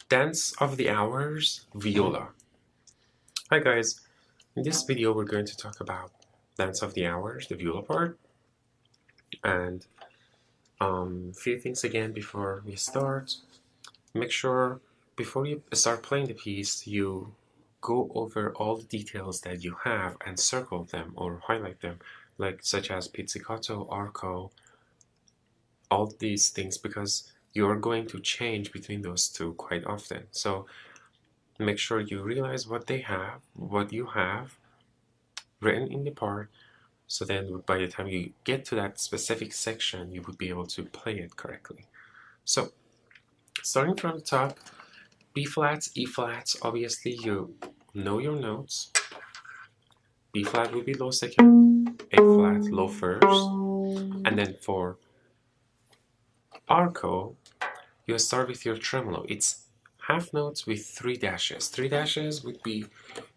Dance of the Hours, Viola. Hi guys, in this video we're going to talk about Dance of the Hours, the viola part, and a few things again before we start. Make sure before you start playing the piece you go over all the details that you have and circle them or highlight them, like such as pizzicato, arco, all these things, because you're going to change between those two quite often. So make sure you realize what you have written in the part, so then by the time you get to that specific section you would be able to play it correctly. So starting from the top, B flats, E flats, obviously you know your notes. B flat will be low second, A flat low first, and then for arco you start with your tremolo. It's half notes with 3 dashes. 3 dashes would be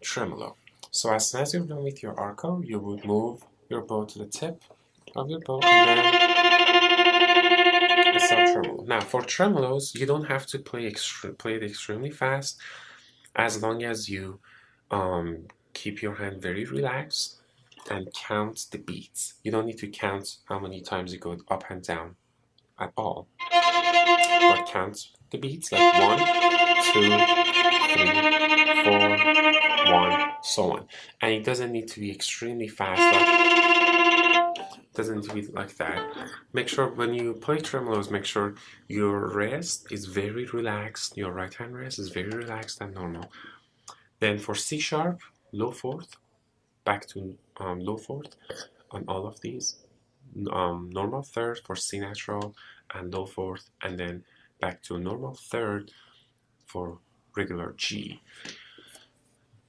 tremolo. So as soon as you're done with your arco, you would move your bow to the tip of your bow and then start tremolo. Now for tremolos, you don't have to play it extremely fast, as long as you keep your hand very relaxed and count the beats. You don't need to count how many times you go up and down at all, but count the beats like 1, 2, 3, 4, 1, so on. And it doesn't need to be extremely fast, doesn't need to be like that. Make sure when you play tremolos, make sure your wrist is very relaxed, your right hand wrist is very relaxed and normal. Then for C sharp, low fourth, back to low fourth on all of these. Normal third for C natural and low fourth, and then back to normal third for regular G.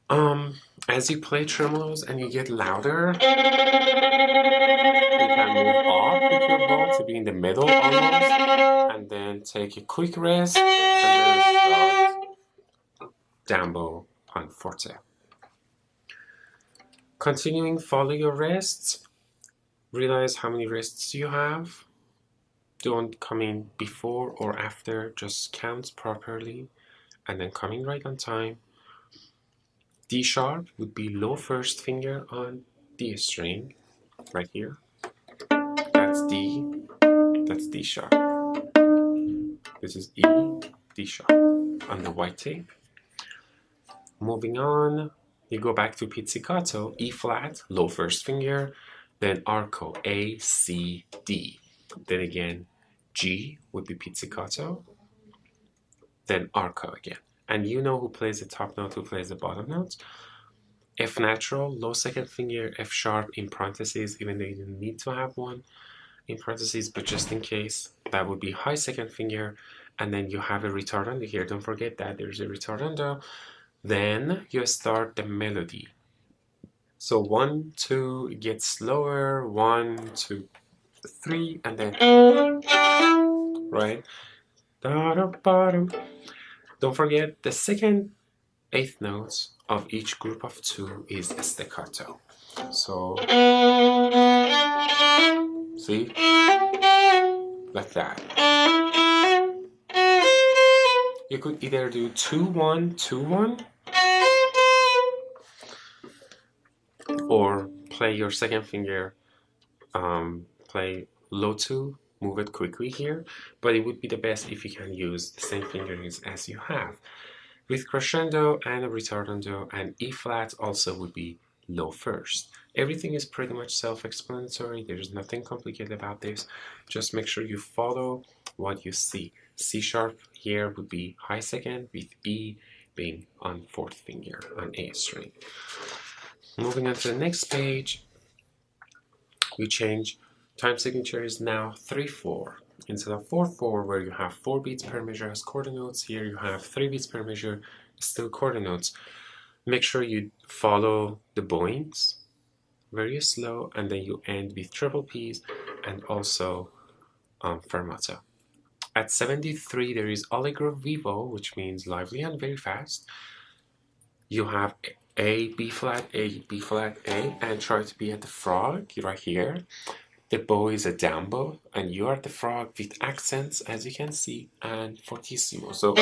As you play tremolos and you get louder, you can move off with your bow to be in the middle almost, and then take a quick rest, and then start down bow on forte. Continuing, follow your wrists. Realize how many wrists you have. Don't come in before or after, just count properly and then come in right on time. D sharp would be low first finger on D string, right here. That's D, that's D sharp. This is E, D sharp on the white tape. Moving on, you go back to pizzicato, E flat, low first finger, then arco, A, C, D. Then again, G would be pizzicato, then arco again. And you know who plays the top note, who plays the bottom notes. F natural, low second finger, F sharp in parentheses, even though you didn't need to have one in parentheses, but just in case, that would be high second finger, and then you have a retardando here. Don't forget that there's a retardando. Then you start the melody. So 1, 2, it gets slower, 1, 2, 3, and then, right? Don't forget the second eighth notes of each group of 2 is a staccato. So, see? Like that. You could either do 2, 1, 2, 1, or play your second finger, play low 2, move it quickly here, but it would be the best if you can use the same fingerings as you have. With crescendo and a retardando and E flat also would be low first. Everything is pretty much self-explanatory. There's nothing complicated about this. Just make sure you follow what you see. C sharp here would be high second, with E being on fourth finger on A string. Moving on to the next page, we change time signature is now 3/4. Instead of 4/4, where you have 4 beats per measure as quarter notes, here you have 3 beats per measure, still quarter notes. Make sure you follow the bowings very slow, and then you end with triple P's and also fermato. At 73, there is allegro vivo, which means lively and very fast. You have A, B flat, A, B flat, A, and try to be at the frog right here. the bow is a down bow, and you are the frog with accents, as you can see, and fortissimo. So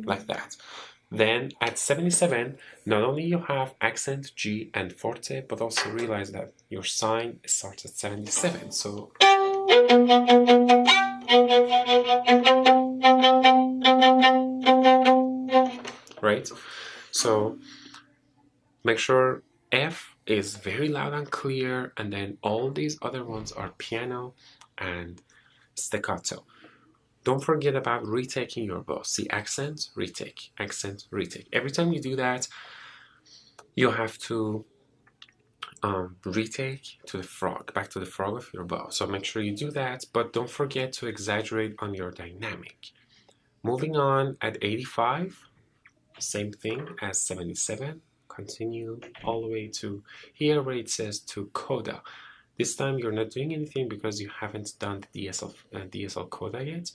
like that. Then at 77, not only you have accent G and forte, but also realize that your sign starts at 77. So right? So make sure F is very loud and clear, and then all these other ones are piano and staccato. Don't forget about retaking your bow. See, accent, retake, accent, retake. Every time you do that, you have to retake to the frog, back to the frog of your bow. So make sure you do that, but don't forget to exaggerate on your dynamic. Moving on at 85, same thing as 77. Continue all the way to here where it says to coda. This time you're not doing anything because you haven't done the DSL coda yet,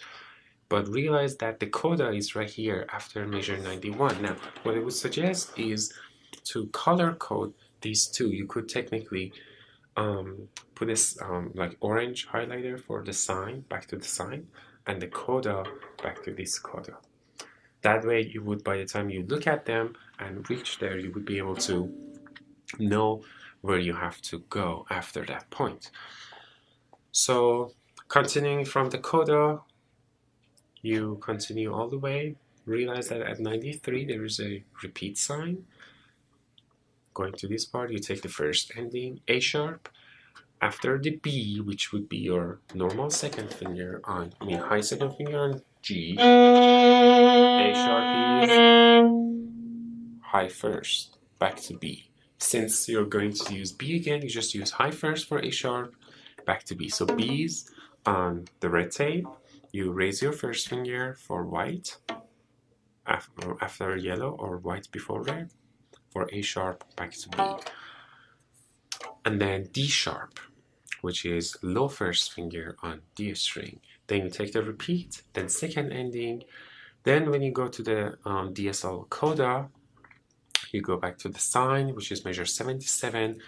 but realize that the coda is right here after measure 91. Now, what I would suggest is to color code these two. You could technically put this like orange highlighter for the sign, back to the sign, and the coda back to this coda. That way you would, by the time you look at them and reach there, you would be able to know where you have to go after that point. So continuing from the coda, you continue all the way. Realize that at 93 there is a repeat sign. Going to this part, you take the first ending, A sharp. After the B, which would be your normal second finger on, high second finger on G, A sharp is high first, back to B. Since you're going to use B again, you just use high first for A sharp, back to B. So B's on the red tape, you raise your first finger for white, after yellow, or white before red, for A sharp, back to B. And then D sharp, which is low first finger on D string. Then you take the repeat, then second ending. Then when you go to the DSL coda, you go back to the sign, which is measure 77.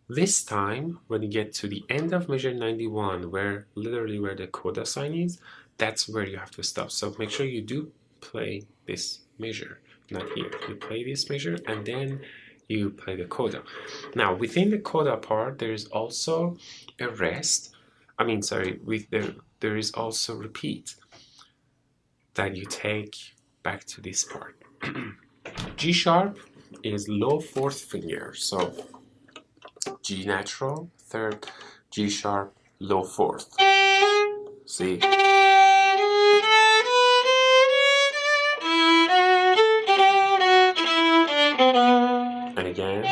This time, when you get to the end of measure 91, where literally where the coda sign is, that's where you have to stop. So make sure you do play this measure, not here. You play this measure and then you play the coda. Now, within the coda part, there is also a rest. There is also repeat that you take back to this part. G sharp is low fourth finger, so G natural, third, G sharp, low fourth. See? And again.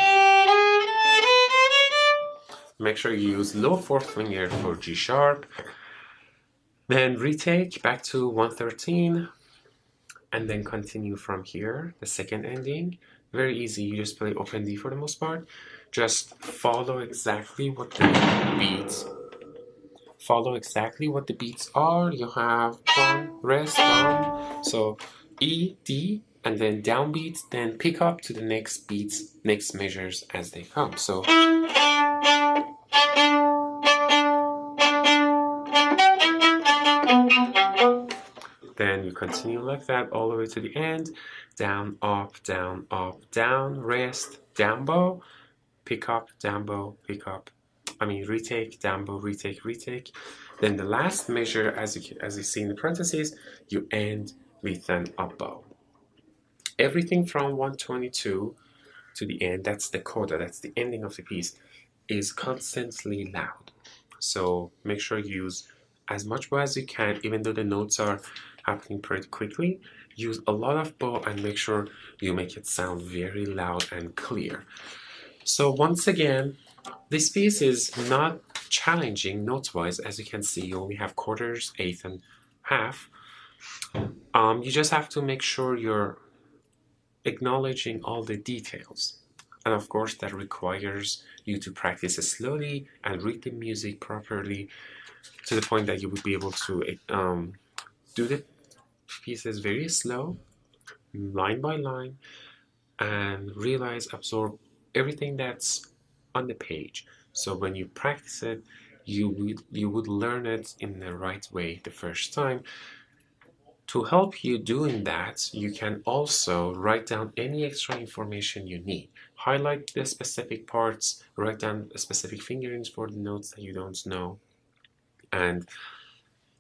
Make sure you use low fourth finger for G sharp. Then retake back to 113. And then continue from here, the second ending. Very easy, you just play open D for the most part. Just follow exactly what the beats are. You have one, rest, down. So E, D, and then downbeat, then pick up to the next beats, next measures as they come. So then you continue like that all the way to the end. Down, up, down, rest, down bow, pick up, down bow, pick up. Retake, down bow, retake. Then the last measure, as you see in the parentheses, you end with an up bow. Everything from 122 to the end, that's the coda, that's the ending of the piece, is constantly loud. So make sure you use as much bow as you can, even though the notes are happening pretty quickly. Use a lot of bow and make sure you make it sound very loud and clear. So once again, this piece is not challenging note-wise. As you can see, you only have quarters, eighth, and half. You just have to make sure you're acknowledging all the details. And of course, that requires you to practice slowly and read the music properly to the point that you would be able to do the pieces very slow, line by line, and absorb everything that's on the page. So when you practice it, you would learn it in the right way the first time. To help you doing that, you can also write down any extra information you need. Highlight the specific parts, write down specific fingerings for the notes that you don't know, and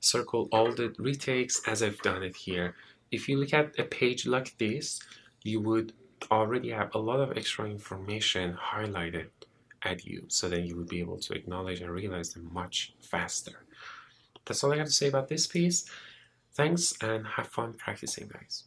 circle all the retakes as I've done it here. If you look at a page like this, you would already have a lot of extra information highlighted at you, so then you would be able to acknowledge and realize them much faster. That's all I have to say about this piece. Thanks and have fun practicing, guys.